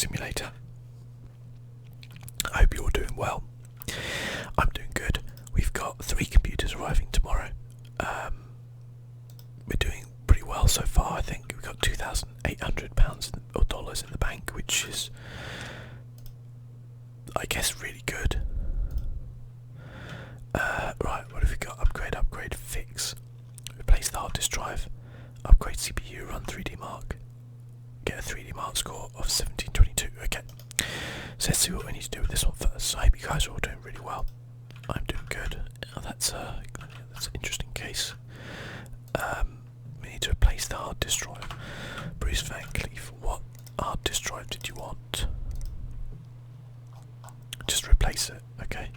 Simulator. I hope you're all doing well. I'm doing good. We've got 3 computers arriving tomorrow. We're doing pretty well so far. I think we've got £2,800 or dollars in the bank, which is, I guess, really good. Right, what have we got? Upgrade, fix. Replace the hard disk drive. Upgrade CPU, run 3D Mark. Get a 3D Mark score of 1722. Okay. So let's see what we need to do with this one first. So I hope you guys are all doing really well. I'm doing good. Oh, that's an interesting case. We need to replace the hard disk drive. Bruce Van Cleef, what hard disk drive did you want? Just replace it, okay?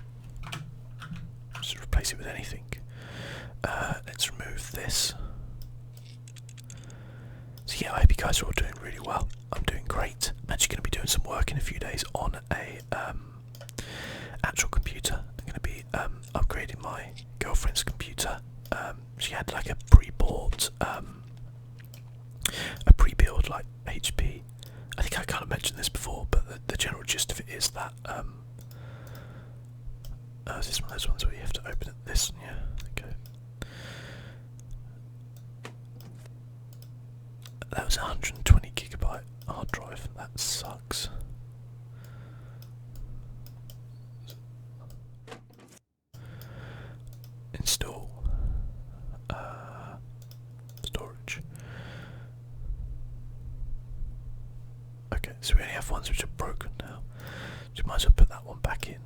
Just replace it with anything. Let's remove this. So yeah, I hope you guys are all doing really well. I'm doing great. I'm actually going to be doing some work in a few days on a actual computer. I'm going to be upgrading my girlfriend's computer. She had like a pre-bought, a pre-build like HP. I think I kind of mentioned this before, but the general gist of it is that is this one of those ones where you have to open it? This, yeah, okay. That was a 120 gigabyte hard drive. That sucks. Install storage. Okay, so we only have ones which are broken now. So we might as well put that one back in.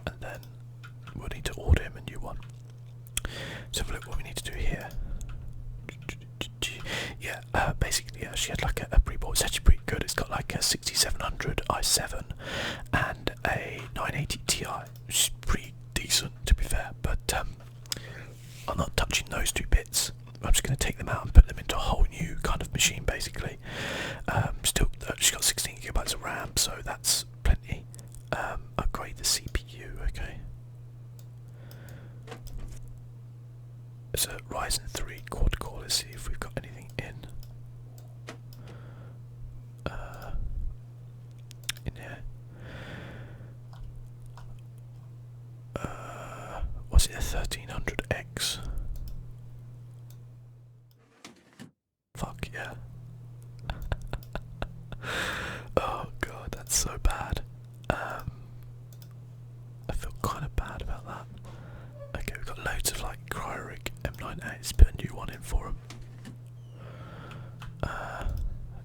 And then we'll need to order him a new one. So have a look what we need to do here. Yeah, basically, yeah, she had like a pre-bought. It's actually pretty good. It's got like a 6700 i7 and a 980 Ti, which is pretty decent to be fair. But I'm not touching those 2 bits. I'm just going to take them out and put them into a whole new kind of machine, basically. Still, she's got 16 gigabytes of RAM, so that's plenty. Upgrade the CPU, okay. It's a Ryzen 3 quad core. Let's see if we've got anything in. In here. Was it a 1300X? Fuck yeah. Oh god, that's so bad. I feel kind of bad about that. Okay, we've got loads of like Cryorig M98. Let's put a new one in for him. I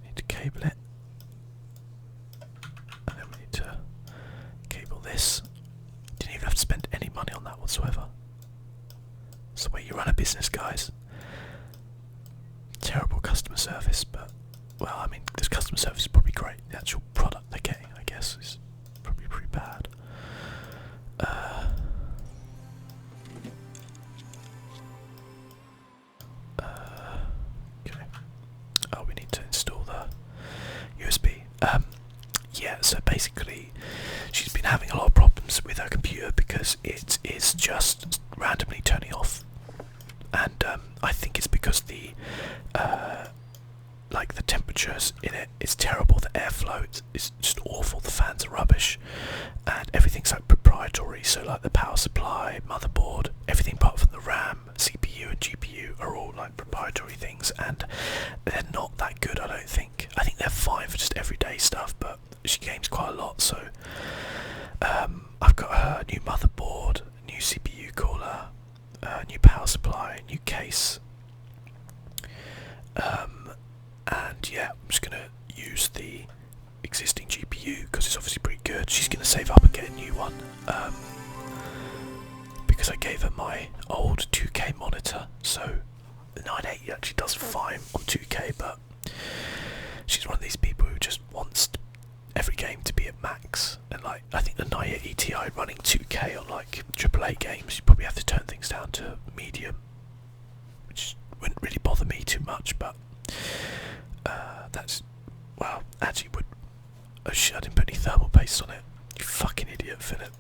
need to cable it. And then we need to cable this. Didn't even have to spend any money on that whatsoever. That's the way you run a business, guys. Terrible customer service, but well, I mean, this customer service is probably great. The actual product they're getting, I guess, is probably pretty bad. Okay. Oh, we need to install the USB. Yeah, so basically, she's been having a lot of problems with her computer because it is just randomly turning off. And I think it's because the like the temperatures in it is terrible. The airflow is just awful. The fans are rubbish, and everything's like proprietary. So like the power supply, motherboard, everything apart from the RAM, CPU, and GPU are all like proprietary things, and they're not that good. I don't think. I think they're fine for just everyday stuff, but she games quite a lot. So I've got a new motherboard, new CPU cooler, new power supply, new case. And yeah, I'm just gonna use the existing GPU because it's obviously pretty good. She's gonna save up and get a new one because I gave her my old 2K monitor. So the 980 actually does fine on 2K, but she's one of these people who just wants every game to be at max. And like, I think the 980 Ti running 2K on like AAA games, you probably have to turn things down to medium, which wouldn't really bother me too much, but that's, well, actually would. Oh shit, I didn't put any thermal paste on it. You fucking idiot, Philip.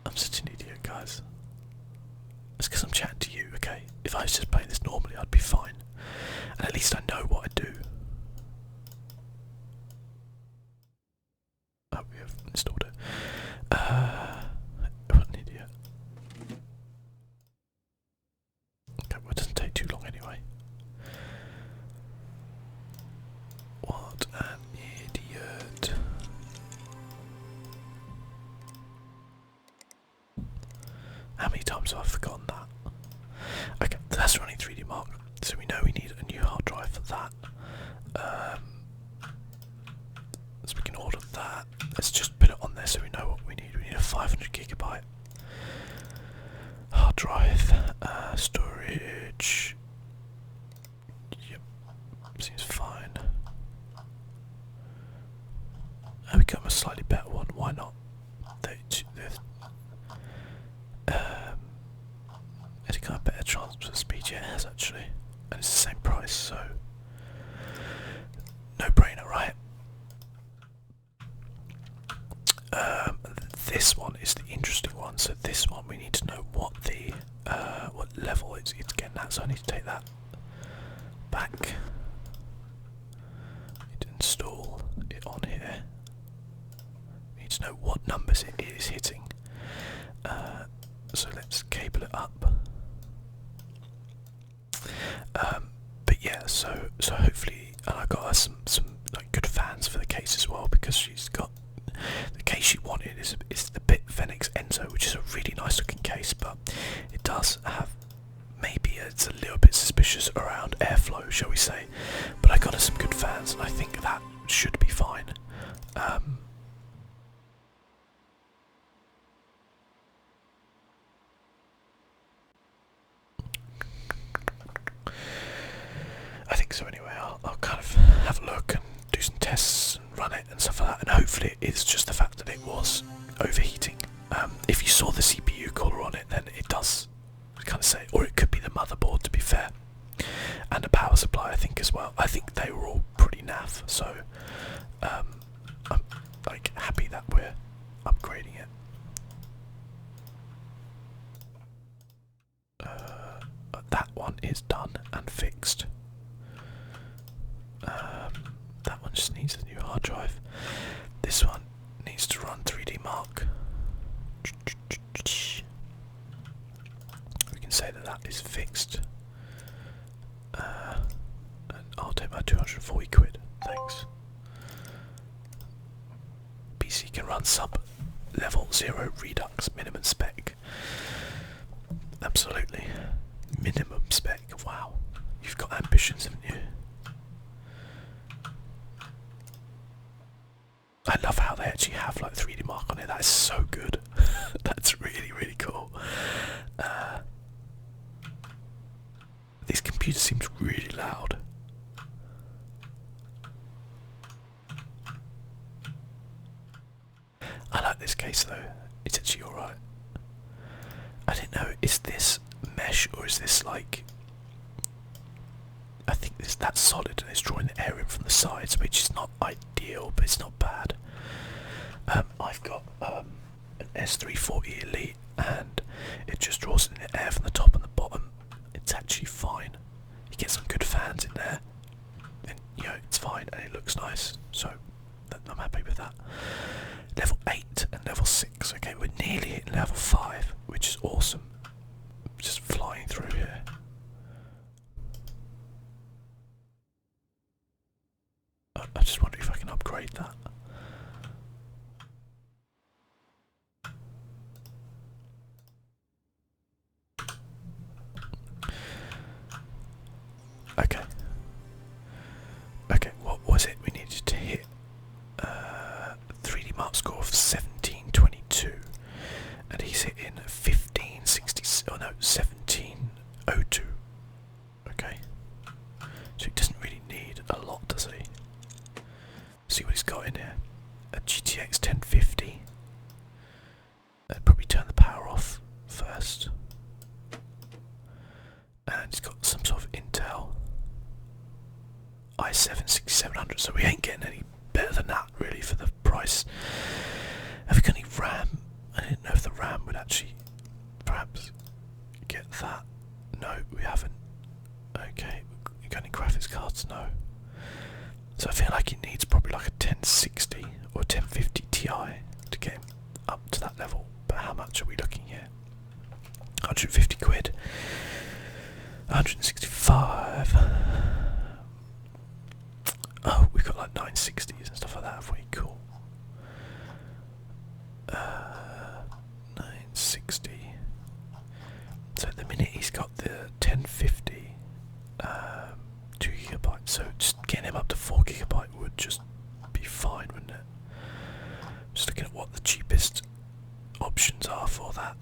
I'm such an idiot, guys. It's because I'm chatting to you, okay? If I was just playing this normally, I'd be fine. And at least I know what I do. times have I forgotten that? Okay, that's running 3D Mark, so we know we need a new hard drive for that. So we can order that. Let's just put it on there so we know what we need. We need a 500 gigabyte hard drive, storage. Yep, seems fine. And we got a slightly better one. Why not? Has it got a better transfer speed? Yeah, it has actually, and it's the same price, so no brainer, right? This one is the interesting one. So this one we need to know what the what level it's getting at. So I need to take that back. Need to install it on here. We need to know what numbers it is hitting. So let's cable it up. But yeah, so hopefully, and I got her some like good fans for the case as well, because she's got the case she wanted is the Bitfenix Enzo, which is a really nice looking case, but it does have, maybe it's a little bit suspicious around airflow, shall we say. But I got her some good fans, and I think that should be fine. I think so anyway. I'll kind of have a look and do some tests and run it and stuff like that, and hopefully it's just the fact that it was overheating. If you saw the CPU cooler on it, then it does kind of say, or it could be the motherboard, to be fair, and the power supply I think as well. I think they were all pretty naff, so I'm like happy that we're upgrading it. That one is done and fixed. That one just needs a new hard drive. This one needs to run 3D Mark. We can say that that is fixed. And I'll take my 240 quid. Thanks. PC can run sub level 0 Redux minimum spec. Absolutely. Minimum spec. Wow. You've got ambitions, haven't you? I love how they actually have like 3D Mark on it. That is so good. That's really, really cool. This computer seems really loud. I like this case though. It's actually alright. I didn't know, is this mesh or is this like, I think that's solid and it's drawing the air in from the sides, which is not ideal, but it's not bad. I've got an S340 Elite and it just draws in the air from the top and the bottom. It's actually fine. You get some good fans in there, and you know it's fine and it looks nice. So I'm happy with that. Level 8 and level 6. Okay, we're nearly hitting level 5, which is awesome. Just flying through here. I just wonder if I can upgrade that. Okay. Okay, what was it we needed to hit? 3D Mark score of 1722. And he's hitting 1560. Oh no, 1702. Okay. So he doesn't really need a lot, does he? See what he's got in here. A GTX 1050. I'd probably turn the power off first. And he's got some sort of Intel i7 6700, so we ain't getting any better than that really for the price. Have we got any RAM? I didn't know if the RAM would actually perhaps get that. No, we haven't. Okay, you got any graphics cards? No. So I feel like it needs probably like a 1060 or 1050 Ti to get him up to that level. But how much are we looking here? 150 quid. 165. Oh, we've got like 960s and stuff like that, have we? Cool. 960. just getting him up to 4GB would just be fine, wouldn't it? Just looking at what the cheapest options are for that.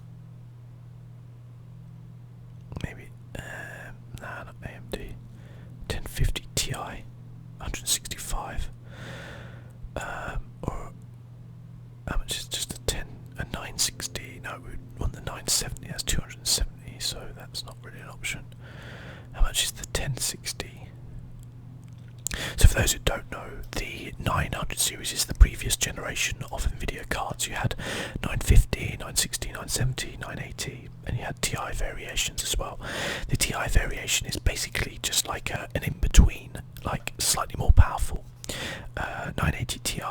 Maybe, nah, not AMD. 1050 Ti, 165. Or how much is just a 960? No, we want the 970. That's 270, so that's not really an option. How much is the 1060? So for those who don't know, the 900 series is the previous generation of Nvidia cards. You had 950, 960, 970, 980, and you had Ti variations as well. The Ti variation is basically just like an in-between, like slightly more powerful. 980 Ti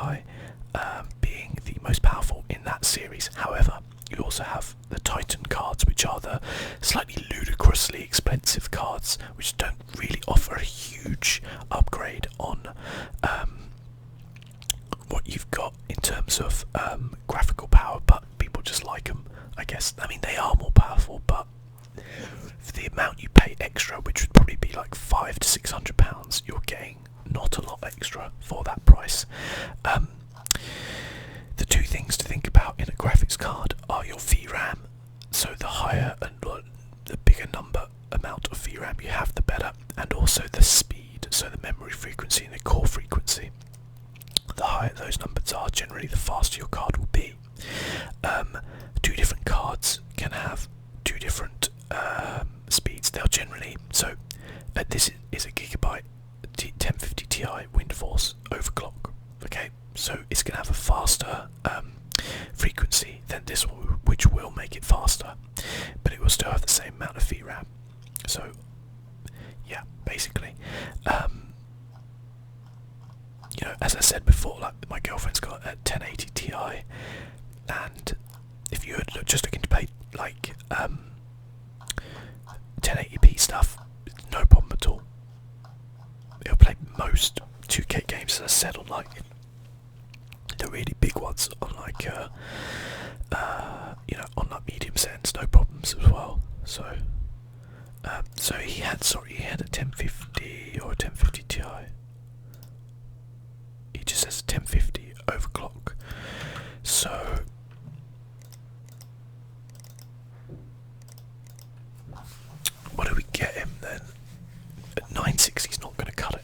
being the most powerful in that series. However, you also have the Titan cards, which are the slightly ludicrously expensive cards, which don't really offer a huge upgrade on what you've got in terms of graphical power, but people just like them, I guess. I mean, they are more powerful, but for the amount you pay extra, which would probably be like £500 to £600, you're getting not a lot extra for that price. The two things to think about in a graphics card are your VRAM. So the higher and the bigger amount of VRAM you have, the better, and also the speed, so the memory frequency and the core frequency. The higher those numbers are, generally the faster your card will be. Two different cards can have two different speeds. They'll generally, so this is a gigabyte 1050 Ti Windforce overclock. Okay, so it's going to have a faster frequency than this one, which will make it faster, but it will still have the same amount of VRAM. So yeah, basically, you know, as I said before, like my girlfriend's got a 1080 Ti, and if you were just looking to play like 1080p stuff, no problem at all. It'll play most 2K games, as I said, on like the really big ones, on like you know, on like medium settings, no problems as well. So so he had a 1050 or a 1050 Ti. He just says 1050 overclock. So what do we get him then? A 960 is not going to cut it.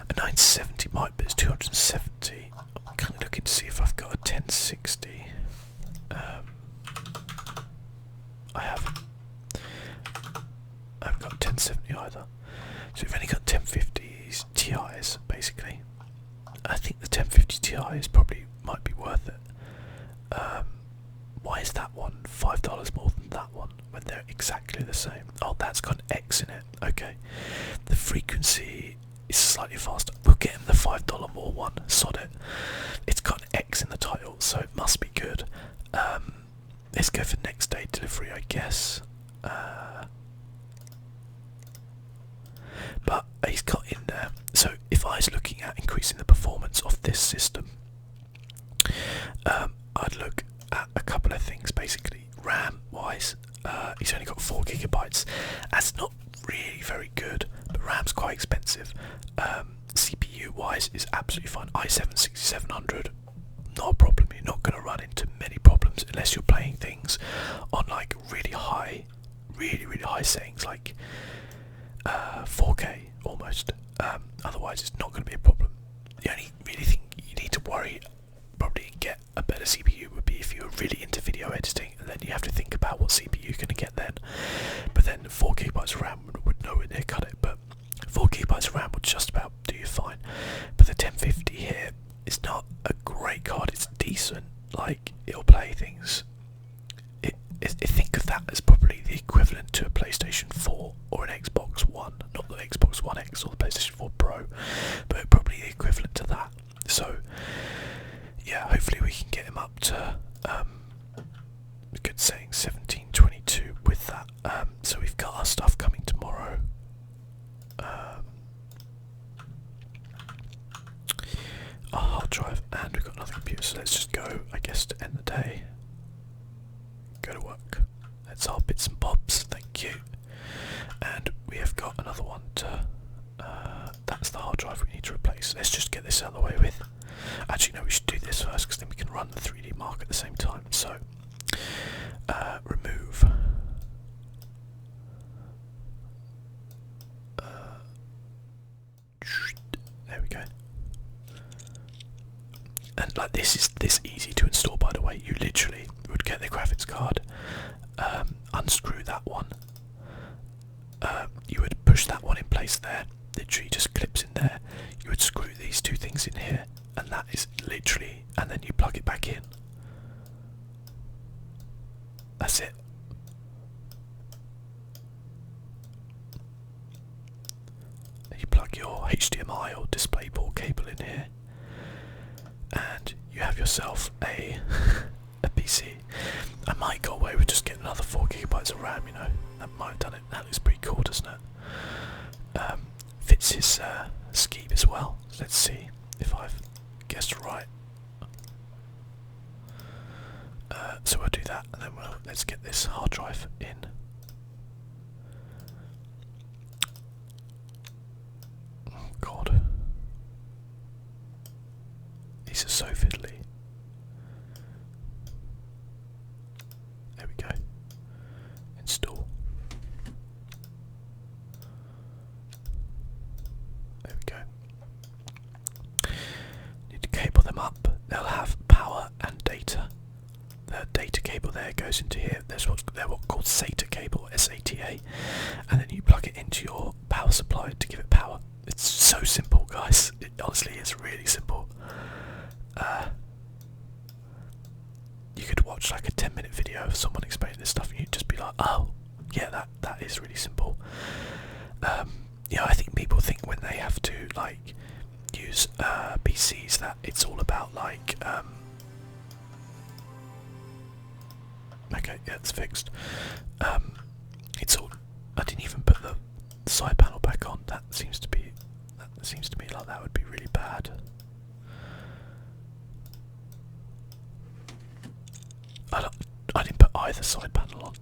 A 970 might, but it's 270. I'm kind of looking to see if I've got a 1060. I haven't. I haven't got a 1070 either. So we've only got 1050s Ti's basically. I think the 1050 Ti is probably might be worth it. Why is that one $5 more than that one when they're exactly the same? Oh, that's got an X in it. Okay, the frequency is slightly faster. We'll get him the $5 more one. Sod it. It's got an X in the title, so it must be good. Let's go for next day delivery, I guess. But he's got in there. So if I was looking at increasing the performance of this system, I'd look at a couple of things basically. RAM wise, he's only got 4GB. That's not really very good, but RAM's quite expensive. CPU wise is absolutely fine. i7 6700, not a problem. You're not going to run into many problems unless you're playing things on like really high settings, like 4K almost. Otherwise it's not going to be a problem. The only really thing you need to worry probably and get a better CPU would be if you're really into video editing, and then you have to think about what CPU you're going to get then. But then 4GB of RAM would nowhere near cut it, but 4GB of RAM would just about do you fine. But the 1050 here is not a great card, it's decent, like it'll play things. Think of that as probably the equivalent to a PlayStation 4 or an Xbox One, not the Xbox One X or the PlayStation 4 Pro, but probably the equivalent to that. So yeah, hopefully we can get him up to good settings, 1722 with that. So we've got our stuff coming tomorrow. Our hard drive, and we've got another computer, so let's just go, I guess, to end the day. Go to work. That's our bits and bobs, thank you. And we have got another one to, that's the hard hard drive we need to replace. Let's just get this out of the way with. Actually, no, we should do this first because then we can run the 3D Mark at the same time. So, remove. There we go. And like this is this easy to install, by the way. You literally would get the graphics card, unscrew that one. You would push that one in place there. Literally just clips in there. You would screw these two things in here, and that is literally. And then you plug it back in. That's it. You plug your HDMI or DisplayPort cable in here, and you have yourself a PC. I might go away with just getting another 4GB of RAM. You know, that might have done it. That looks pretty cool, doesn't it? Fits his scheme as well. Let's see if I've guessed right. So we'll do that, and then let's get this hard drive in. Oh God, these are so fiddly. There we go. Install. There we go. Need to cable them up. They'll have power and data. The data cable there goes into here. There's what's called SATA cable, SATA, and then you plug it into your power supply to give it power. It's so simple, guys. It honestly is really simple. You could watch like a 10-minute video of someone explaining this stuff, and you'd just be like, "Oh, yeah, that is really simple." You know, I think people think when they have to like use PCs that it's all about like. Okay, yeah, it's fixed. It's all. I didn't even put the side panel back on. That seems to me like that would be really bad. I didn't put either side panel on.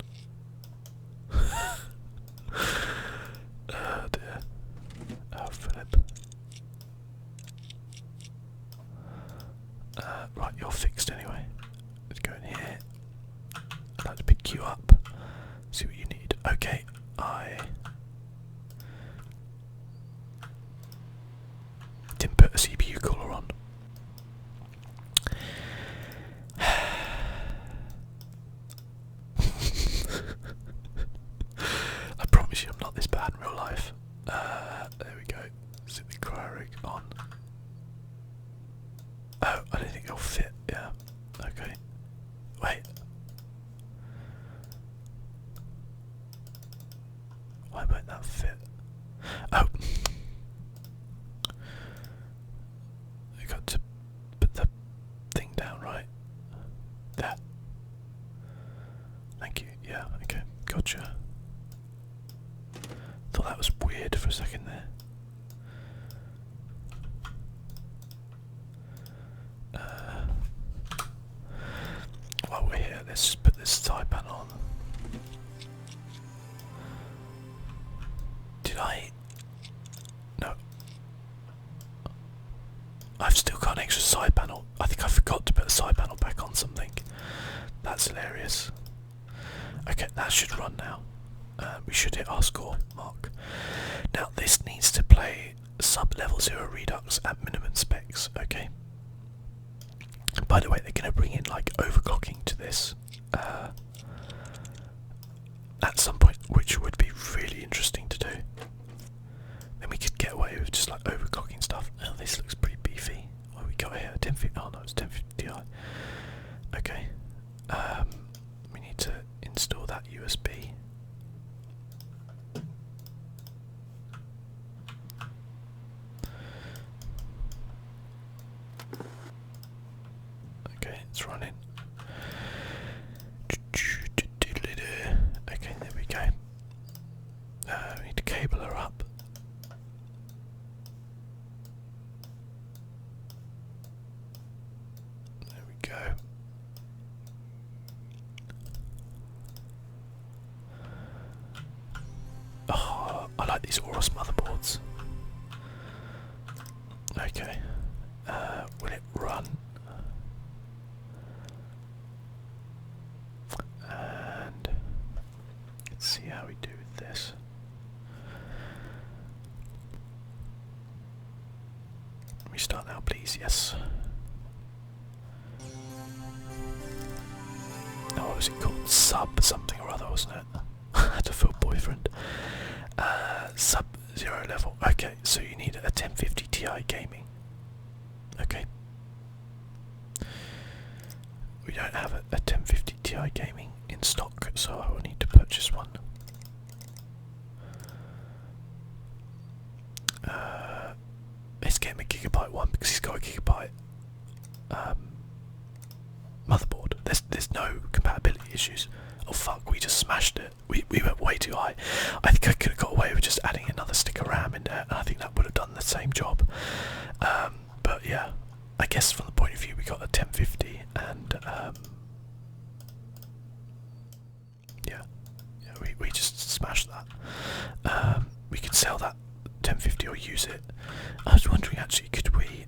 Oh dear. Oh Philip. Right, you're fixed anyway. Let's go in here. I'd like to pick you up. See what you need. Okay, I didn't put a CPU cooler on. I promise you I'm not this bad in real life. There we go. Set the cryo rig on. Oh, I don't think it'll fit. Yeah. Okay. Wait. Why won't that fit? Oh. I got to put the thing down right. There. Thank you. Yeah, okay. Gotcha. Thought that was weird for a second there. While we're here, let's just put this side panel on. Did I? No. I've still got an extra side panel. I think I forgot to put a side panel back on something. That's hilarious. Okay, that should run now. We should hit our score mark. Now this needs to play sub-level 0 Redux at minimum specs, okay? By the way, they're going to bring in like overclocking to this at some point, which would be really interesting to do. Then we could get away with just like overclocking stuff. Oh, this looks pretty beefy. What have we got here? 1050. Oh no, it's 1050 Ti. Okay. We need to install that USB. Okay, it's running. Okay, there we go. We need to cable her up. There we go. Oh, I like these Aorus motherboards. Okay. Will it run? And let's see how we do with this. Restart now, please. Yes. Oh, what was it called? Sub something or other, wasn't it? I had a full boyfriend. Sub 0 level. Okay, so you need a 1050 Ti gaming. Okay. We don't have a 1050 Ti gaming in stock, so I will need to purchase one. Let's get him a gigabyte one because he's got a gigabyte motherboard. There's no compatibility issues. Oh fuck, we just smashed it. We went way too high. I think I could have got away with just adding another stick of RAM in there, and I think that would have done the same job. But yeah, I guess from the point of view we got a 1050 and yeah, we just smashed that. We could sell that 1050 or use it. I was wondering actually, could we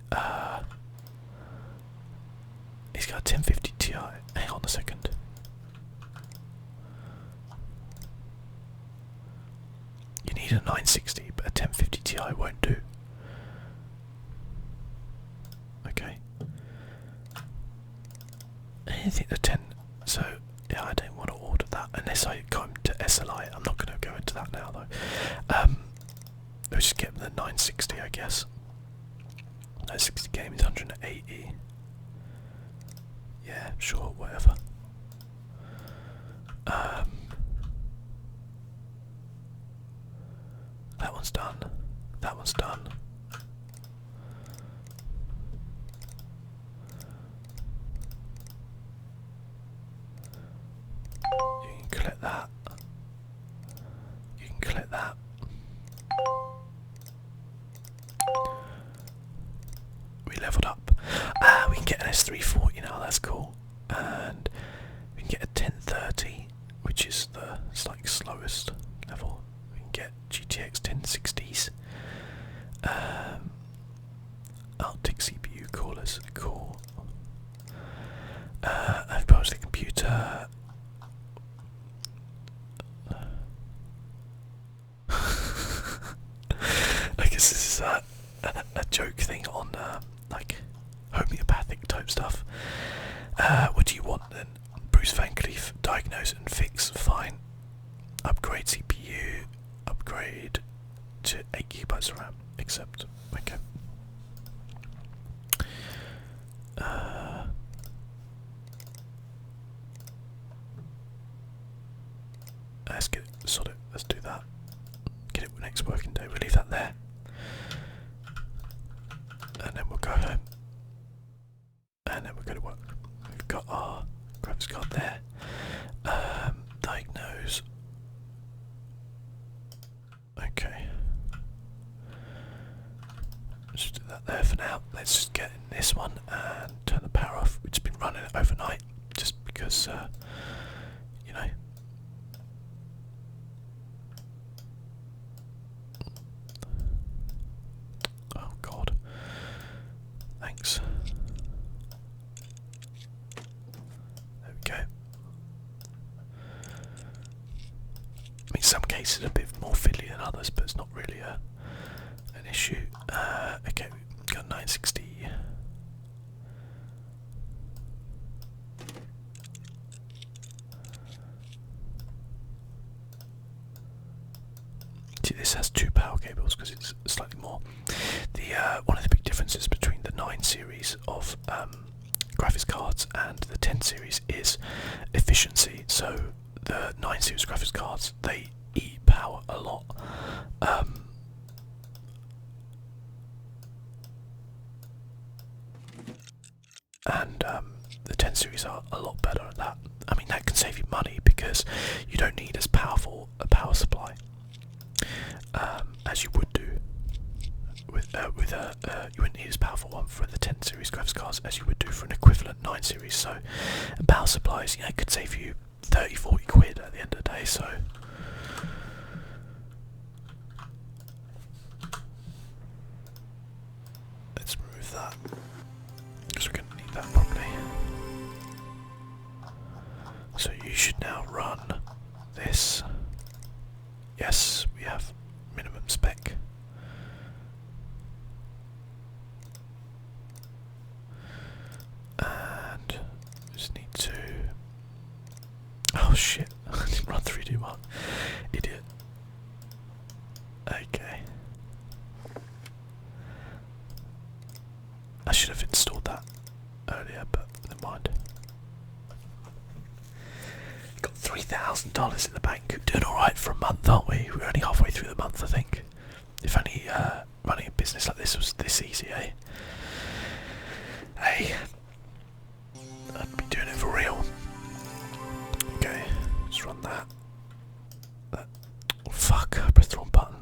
he's got a 1050 Ti. Hang on a second. You need a 960, but a 1050 Ti won't do. Okay. I think the 10. So yeah, I don't want to order that unless I go into SLI. I'm not going to go into that now though. Let's just get the 960, I guess. 960 game is 180. Yeah, sure, whatever. That one's done. That one's done. You can collect that. You can collect that. We leveled up. We can get an S340 now, that's cool. And we can get a 1030, which is the slowest level. We can get GTX 1060s. Arctic CPU coolers, cool. I've browsed the computer. I guess this is a joke thing on like homeopathic type stuff. What do you want then? Bruce Van Cleef, diagnose and fix, fine. Upgrade CPU, upgrade to 8 GB of RAM, accept. Okay. Let's get it sorted. Let's do that. Get it next working day. We'll leave that there, and then we'll go home, and then we'll go to work. We've got our graphics card there. Diagnose. Okay. Let's just do that there for now. Let's just get in this one and turn the power off. We've just been running it overnight, just because, you know. Oh God. Thanks. There we go. I mean, some cases are a bit more fiddly than others, but it's not really an issue. Okay, we've got 960. See, this has 2 power cables because it's slightly more. The one of the big differences between the 9 series of graphics cards and the 10 series is efficiency. So the 9 series graphics cards, they eat power a lot. And the 10 series are a lot better at that. I mean, that can save you money because you don't need as powerful a power supply as you would do with you wouldn't need as powerful one for the 10 series graphics cards as you would do for an equivalent 9 series. So power supplies, you know, could save you 30-40 quid at the end of the day. So should now run this. Yes, we have minimum spec. And just need to. Oh shit! I didn't run 3D Mark. Idiot. Okay. I should have installed that earlier, but never mind. Got $3,000 in the bank. Doing alright for a month, aren't we? We're only halfway through the month, I think. If only running a business like this was this easy, eh? Hey, I'd be doing it for real. Okay, let's run that. Oh, fuck, I pressed the wrong button.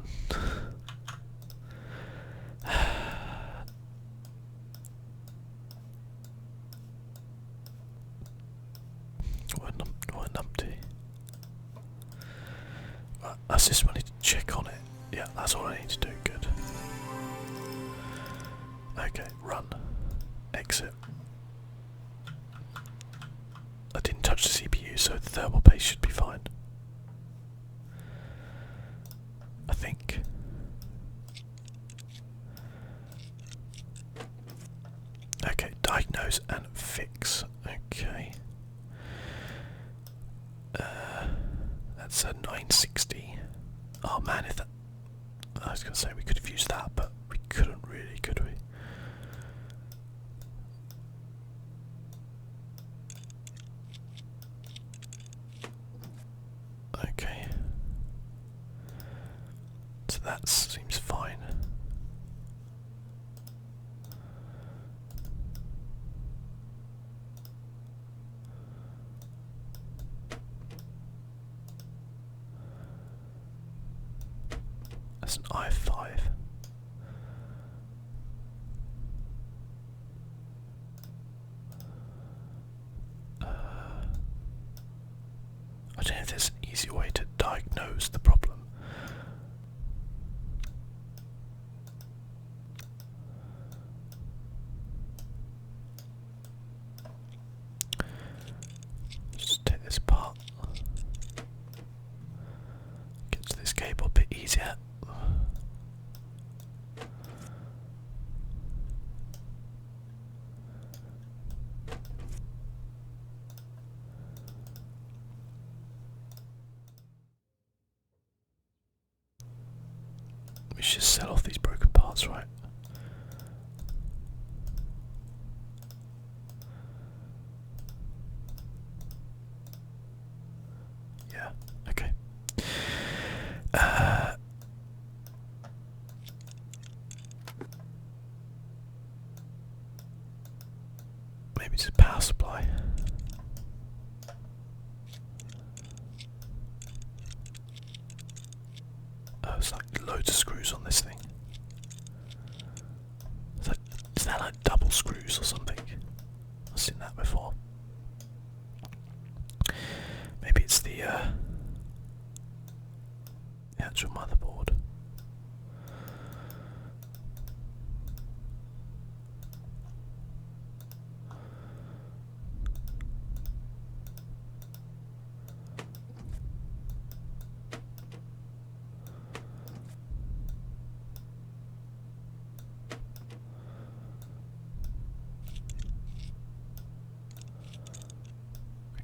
What an empty. Right, I just wanted to check on it. Yeah, that's all I need to do. Good. Okay, run. Exit. I didn't touch the CPU, so the thermal paste should be fine. I think. Okay, diagnose and fix. Okay. That's a 960. Oh man, if that. I was going to say we could have used that, but we couldn't really, could we? Okay. So that seems fine. That's an i5. I don't know if there's an easy way to diagnose the problem. Just take this apart. Get to this cable a bit easier. We should sell off these broken parts, right? Yeah, okay. Maybe it's a power supply. Oh, it's like loads of screws on this thing. Is that like double screws or something? I've seen that before. Maybe it's the actual motherboard.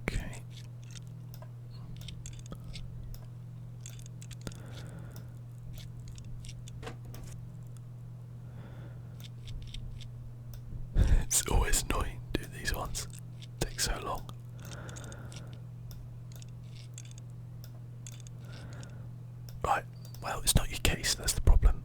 Okay. It's always annoying doing these ones. It takes so long. Right, well, it's not your case, that's the problem.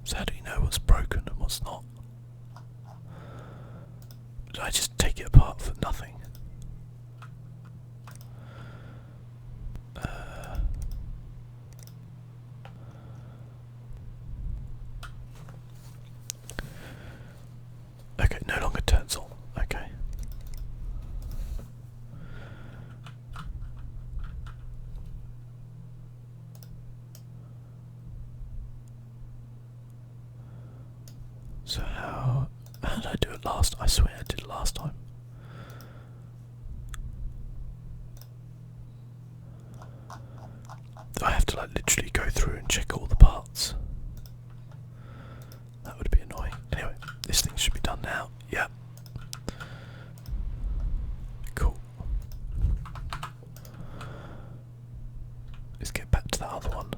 So how do you know what's broken and what's not? Did I just take it apart for nothing? Okay, no longer turns on. Okay. it last. I swear I did it last time. Do I have to like literally go through and check all the parts? That would be annoying. Anyway, this thing should be done now. Yeah. Cool. Let's get back to that other one.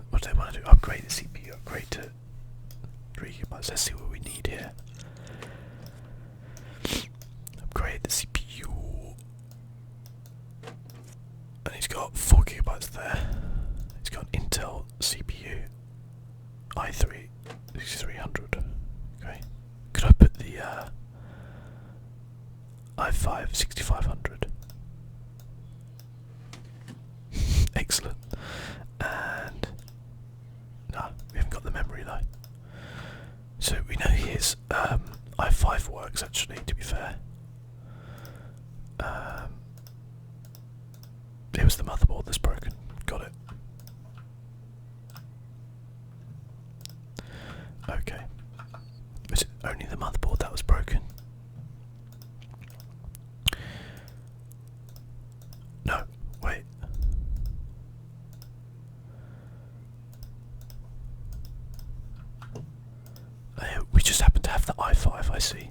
What do they want to do? Upgrade the CPU, upgrade to 3 GB. Let's see what we need here. Upgrade the CPU. And he's got 4 GB there. He's got an Intel CPU. i3 6300. Okay. Could I put the i5 6500? Excellent. And no, we haven't got the memory though. So we know his i5 works actually, to be fair. It was the motherboard that's broken. Got it. Okay. Was it only the motherboard that was broken? No, wait. We just happen to have the i5, I see.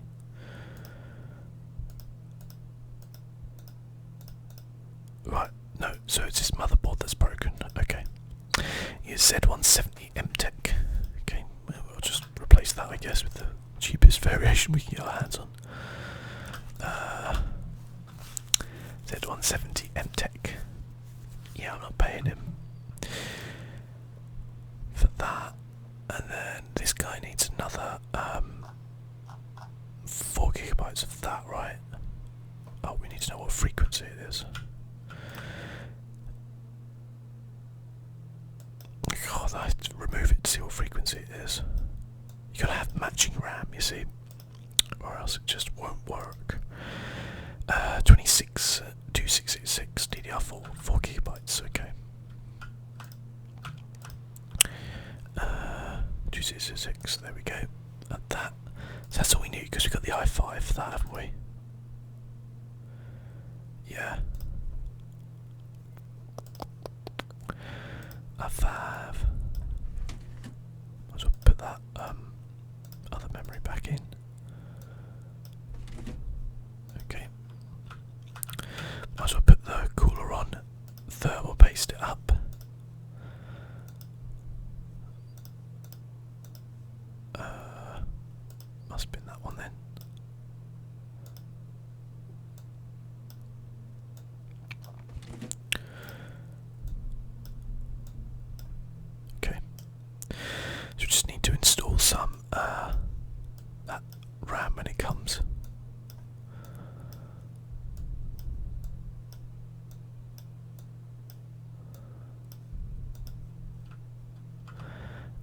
Right, no, so it's his motherboard that's broken. Okay. Here's Z170 MTech. Okay, well, we'll just replace that, I guess, with the cheapest variation we can get our hands on. Z170 MTech. Yeah, I'm not paying him for that. And then this guy needs another 4 GB of that, right? Oh, we need to know what frequency it is. God, I have to remove it to see what frequency it is. You gotta have matching RAM, you see, or else it just won't work. 262686 DDR4, 4 GB, okay. 2666, there we go. And that. So that's all we need because we got the i5 for that, haven't we? Yeah. i5. Might as well put that other memory back in. Okay. Might as well put the cooler on, thermal paste it up. Must have been that one then. Okay. So we just need to install some that RAM when it comes.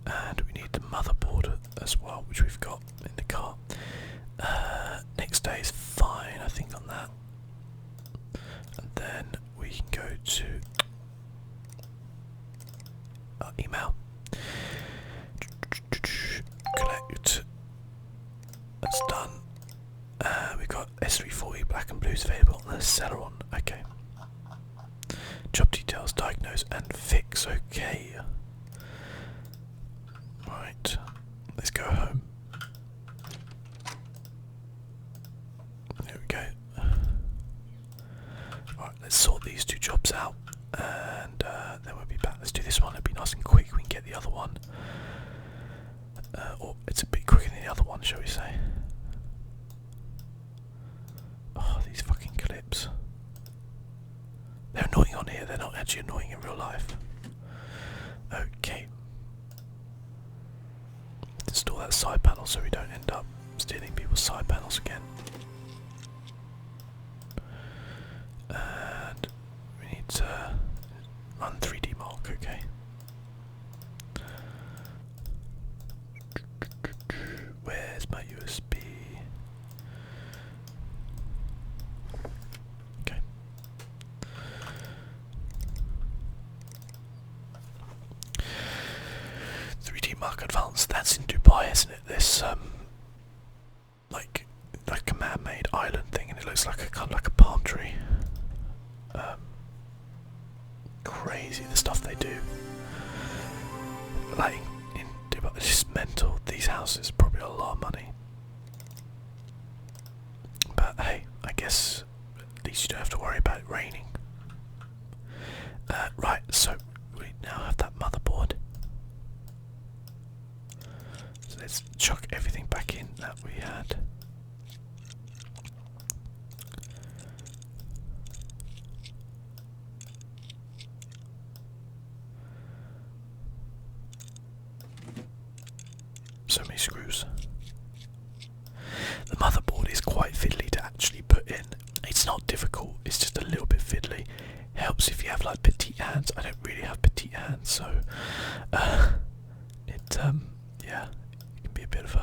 And we need the motherboard as well, which we've got in the car. Next day is fine, I think, on that. And then we can go to email. Collect. That's done. We've got S340 black and blues available on the Celeron. Okay. Job details, diagnose and fix. Okay. Right. Let's go home. There we go. Right, let's sort these 2 jobs out, and then we'll be back. Let's do this one. It'll be nice and quick. We can get the other one, or it's a bit quicker than the other one, shall we say? Oh, these fucking clips. They're annoying on here. They're not actually annoying in real life. Okay. Install that side panel so we don't end up stealing people's side panels again. And we need to run 3D Mark, okay. Where's my USB? Okay. 3D Mark Advance. That's in Dubai, isn't it? This like a man-made island thing, and it looks like a kind of like a palm tree. Crazy the stuff they do. Like in Dubai, it's just mental. These houses probably a lot of money. But hey, I guess at least you don't have to worry about it raining. Right, so we now have that motherboard. So let's chuck everything back in that we had. So many screws. The motherboard is quite fiddly to actually put in. It's not difficult, it's just a little bit fiddly. Helps if you have like petite hands. I don't really have petite hands, so yeah, it can be a bit of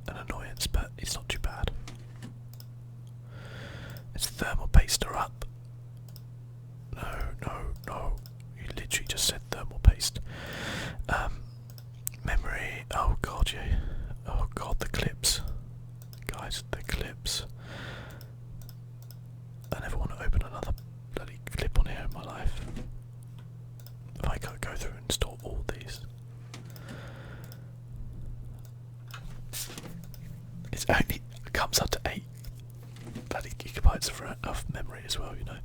an annoyance, but it's not too bad. It's thermal paste her up. No. You literally just said thermal paste. Memory. Oh god, yeah. Oh god, the clips. Guys, the clips. I never want to open another bloody clip on here in my life. If I can't go through and install all these. It comes up to 8 bloody gigabytes of memory as well, you know.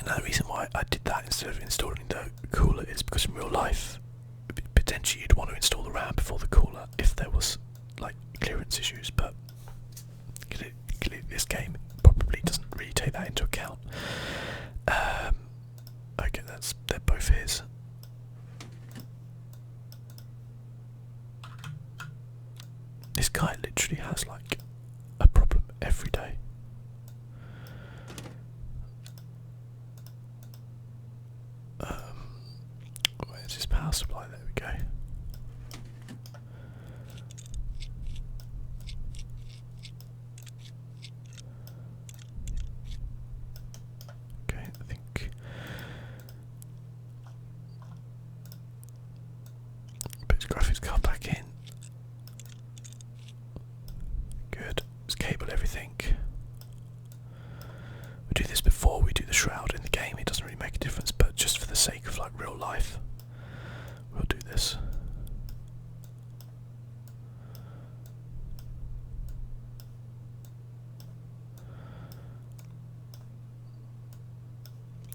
Another reason why I did that instead of installing the cooler is because in real life, potentially you'd want to install the RAM before the cooler if there was like clearance issues, but this game probably doesn't really take that into account. Okay, they're both his. This guy literally has like a problem every day. Where's his power supply? There we go. Okay, I think put his graphics card back in. Good. Let's cable everything. We do this before we do the shroud in the game. It doesn't really make a difference, but just for the sake of like real life, we'll do this.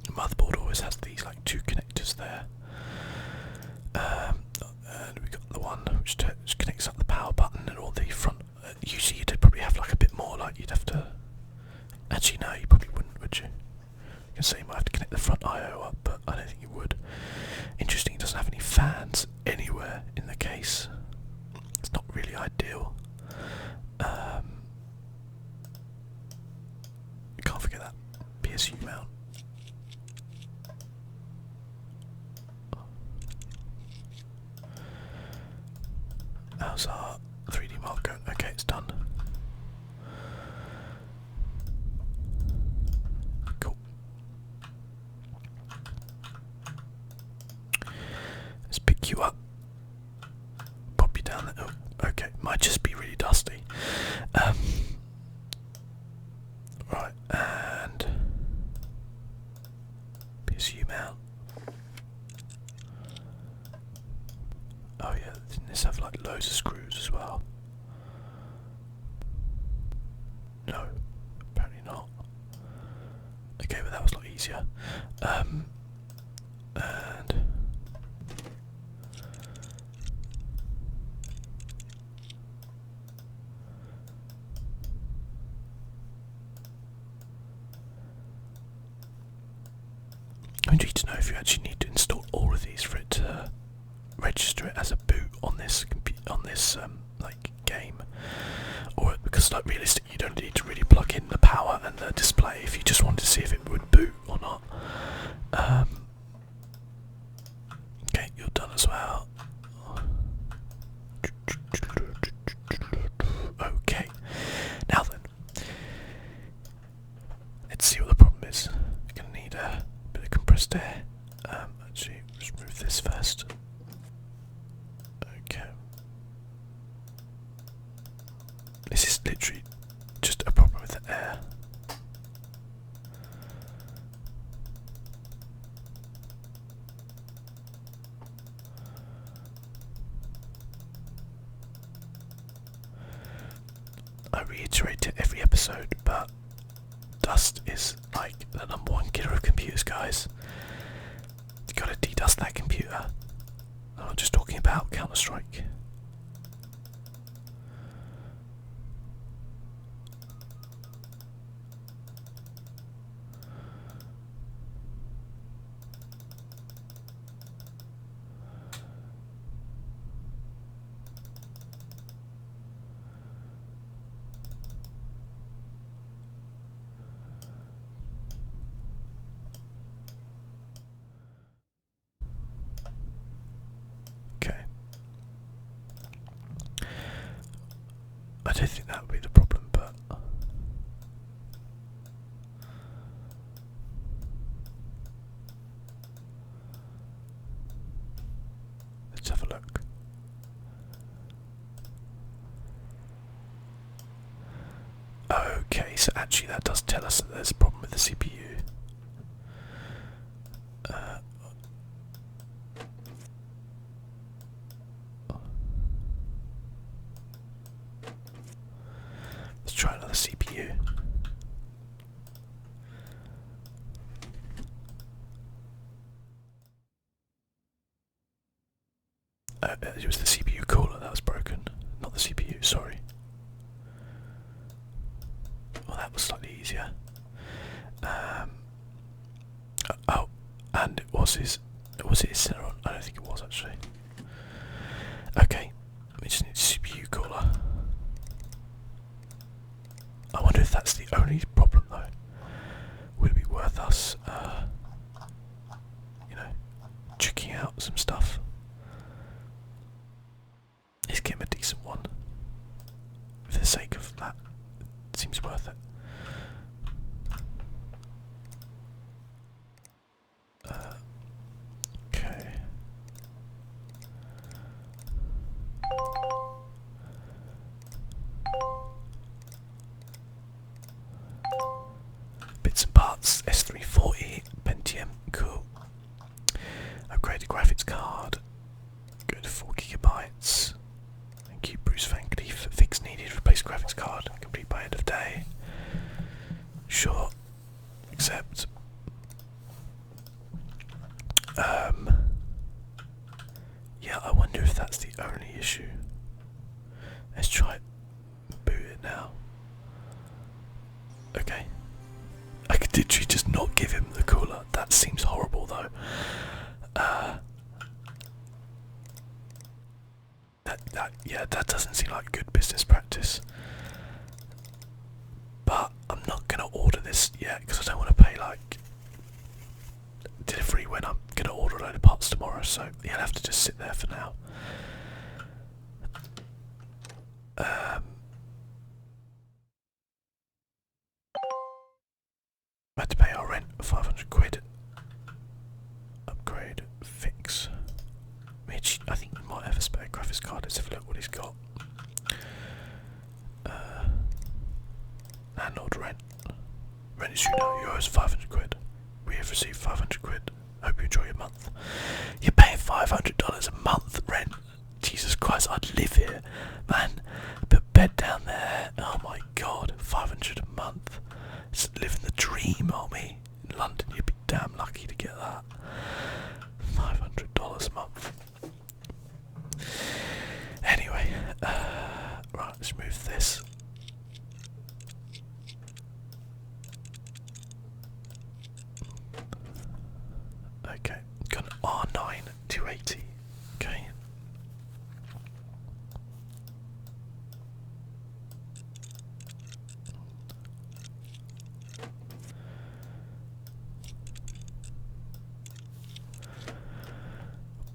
The motherboard always has these like 2 connectors there, and we got the one which connects up the power button and all the front. Usually you'd probably have like a bit more, like you'd have to. Actually, no, you probably wouldn't, would you? You can say you might have to connect the front I/O up, but I don't think you would. Interesting, it doesn't have any fans anywhere in the case. It's not really ideal. Can't forget that PSU mount. How's our 3D Mark going? Okay, it's done. Cool. Let's pick you up. Pop you down there. Oh, okay, might just be really dusty. Right, and PSU mount. Oh yeah, didn't this have like loads of screws as well? No, apparently not. Okay, but that was a lot easier. And I'm intrigued to know if you actually need to install all of these for it to register it as a boot on this like game, or because like realistically you don't need to really plug in the power and the display if you just want to see if it would boot or not. Okay, you're done as well. Okay, now then, let's see what the problem is. You're gonna need a bit of compressed air. Actually, just move this first. Okay. This is literally just a problem with the air. I reiterate it every episode, but dust is like the #1 killer of computers, guys. You gotta de-dust that computer. I'm not just talking about Counter-Strike. Okay. I don't think that would be the problem, but let's have a look. Okay, so actually that does tell us that there's a problem with the CPU. Let's try another CPU. It was the CPU cooler that was broken, not the CPU, sorry. Well, that was slightly easier. Oh, and it was his Celeron? I don't think it was actually. Okay, we just need a CPU cooler. I wonder if that's the only problem though. Would it be worth us, you know, checking out some stuff? Let's get him a decent one. For the sake of that, it seems worth it. Okay. Bits and parts, S340, Pentium, cool. Upgraded graphics card, go to 4 GB. Thank you, Bruce Van Cleef. Fix needed, replace graphics card, complete by end of day. Sure, accept. Yeah, I wonder if that's the only issue. Let's try boot it now. Okay. I could literally just not give him the cooler. That seems horrible though. That doesn't seem like good business practice. But I'm not gonna order this yet because I don't want to pay like delivery when I'm gonna order a load of parts tomorrow. So he'll have to just sit there for now. I had to pay our rent 500 quid. Upgrade, fix. Which I think we might have a spare graphics card. Let's have a look what he's got. Landlord rent. Rent is due now. You owe us 500 quid. We have received 500 quid. Hope you enjoy your month. You're paying $500 a month rent. Jesus Christ, I'd live here, man. Put a bed down there. Oh my God, 500 a month. It's living the dream, aren't we? In London, you'd be damn lucky to get that. $500 a month. Anyway, right, let's move this. Okay, got an R9 280. Okay.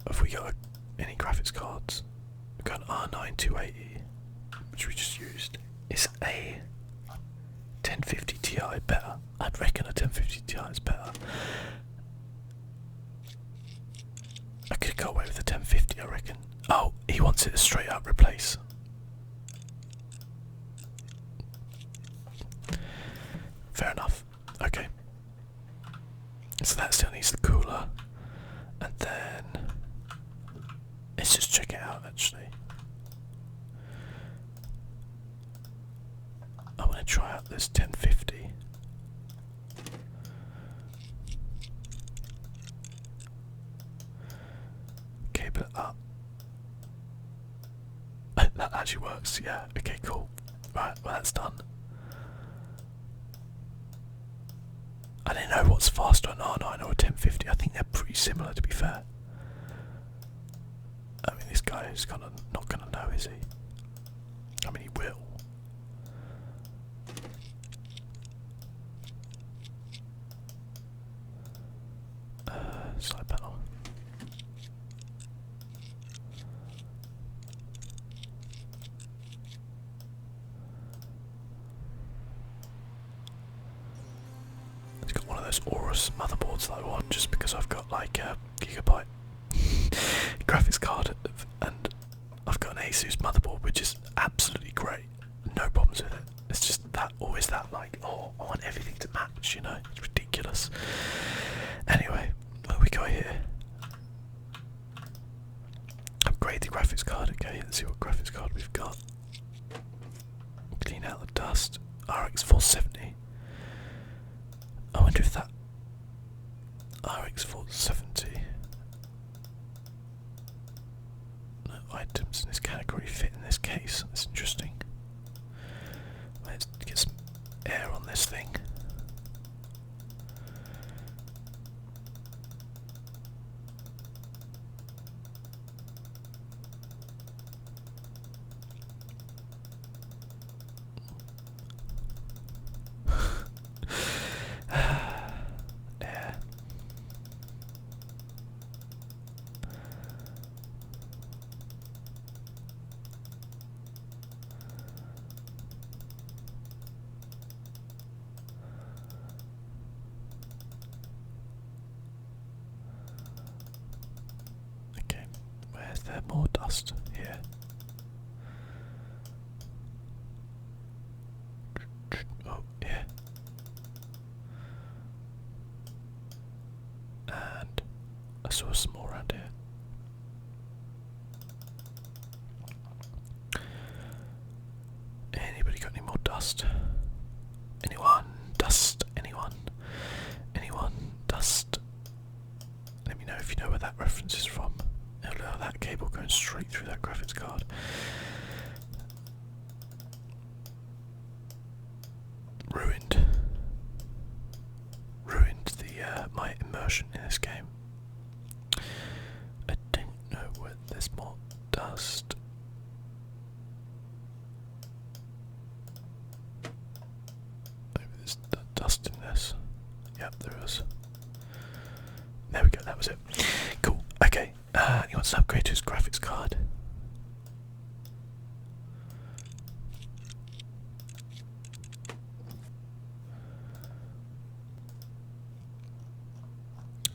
Have we got any graphics cards? We've got an R9 280, which we just used. Is a 1050 Ti better? I'd reckon a 1050 Ti is better. I could go away wants it a straight up replace. Fair enough. Okay. So that still needs the cooler. And then let's just check it out actually. I want to try out this 1050. Cable it up. That actually works, yeah. Okay, cool. Right, well that's done. I don't know what's faster, an R9 or a 1050. I think they're pretty similar, to be fair. I mean, this guy is kind of not going to know, is he? I mean, he will. Side panel. It's got one of those Aorus motherboards that I want just because I've got like a gigabyte graphics card and I've got an Asus motherboard which is absolutely great. No problems with it. It's just that always that like, oh, I want everything to match, you know? It's ridiculous. Anyway, what we got here? Upgrade the graphics card. Okay, let's see what graphics card we've got. Clean out the dust. RX 470. I wonder if that RX 470 no items in this category fit in this case. That's interesting. Let's get some air on this thing. Okay, where's there more dust? Here. Oh, yeah. And I saw some more around here. Anybody got any more dust? Anyone? Dust? Anyone? Anyone? Dust? Let me know if you know where that reference is from. Oh, look at that cable going straight through that graphics card. Ruined the my immersion in this game. I don't know where there's more dust. Maybe there's dust in this. Yep, there is. There we go, that was it. Cool. Okay. He wants to upgrade to his graphics card.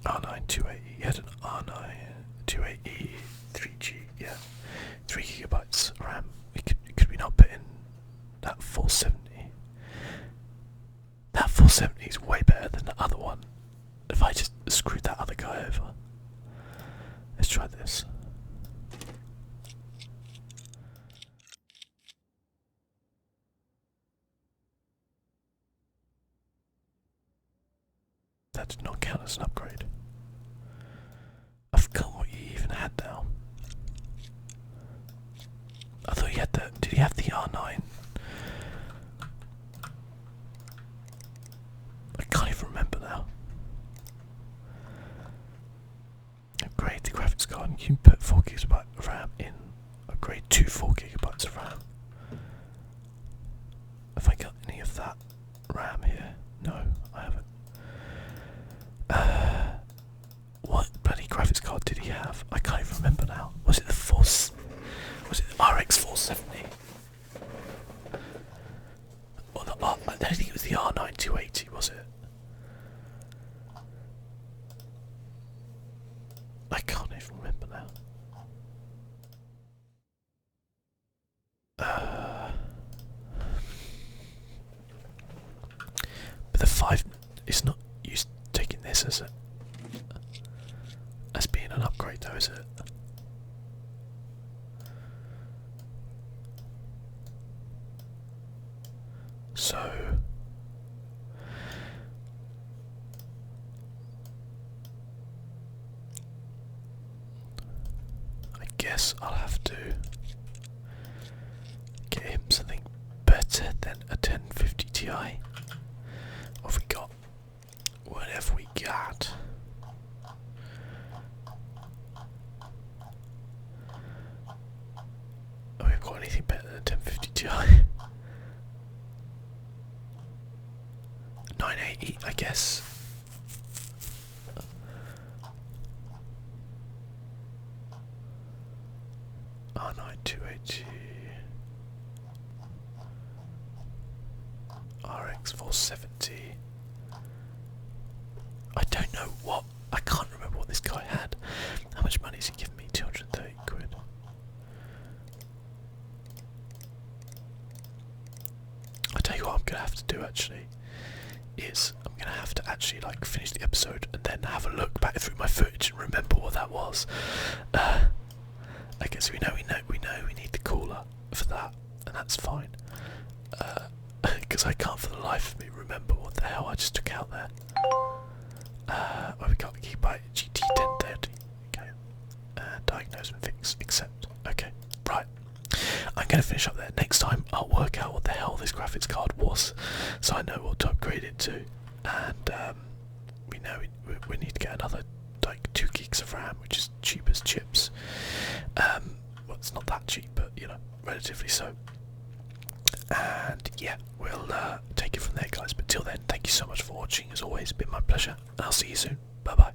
R9 280. He had an R9 280 3G. Yeah, 3 gigabytes RAM. Could we not put in that 470? That 470 is way better than the other one. If I just screwed that other guy over. Let's try this. That did not count as an upgrade. I forgot what you even had now. I thought he had the. Did he have the R9? I can't even remember now. Upgrade the graphics card and you can put 4 gigabytes of RAM in. Upgrade to 4 gigabytes of RAM. Have I got any of that RAM here? No, I haven't. What bloody graphics card did he have? I can't even remember now. Was it the Force? Was it the RX 470? Or the I don't think it was the R9 280, was it? I can't even remember now. 5. It's not used taking this as being an upgrade, though, is it? So I guess I'll have to get him something better than a 1050 Ti. What have we got? What have we got? Oh, we've got anything better than a 1050 Ti? 980, I guess. R9 280, RX 470. I don't know what. I can't remember what this guy had. How much money is he giving me? 230 quid. I tell you what, I'm gonna have to do actually. Is I'm gonna have to actually like finish the episode and then have a look back through my footage and remember what that was. I guess we know we need the cooler for that, and that's fine. Because I can't for the life of me remember what the hell I just took out there. Well, we got Gigabyte GT1030. Okay. Diagnose and fix, accept. Okay, right. I'm going to finish up there. Next time I'll work out what the hell this graphics card was, so I know what to upgrade it to. And we know we need to get another like 2 gigs of RAM, which is cheap as chips. Well, it's not that cheap, but you know, relatively so. And yeah, we'll take it from there, guys. But till then, thank you so much for watching. As always, it's been my pleasure, and I'll see you soon. Bye bye.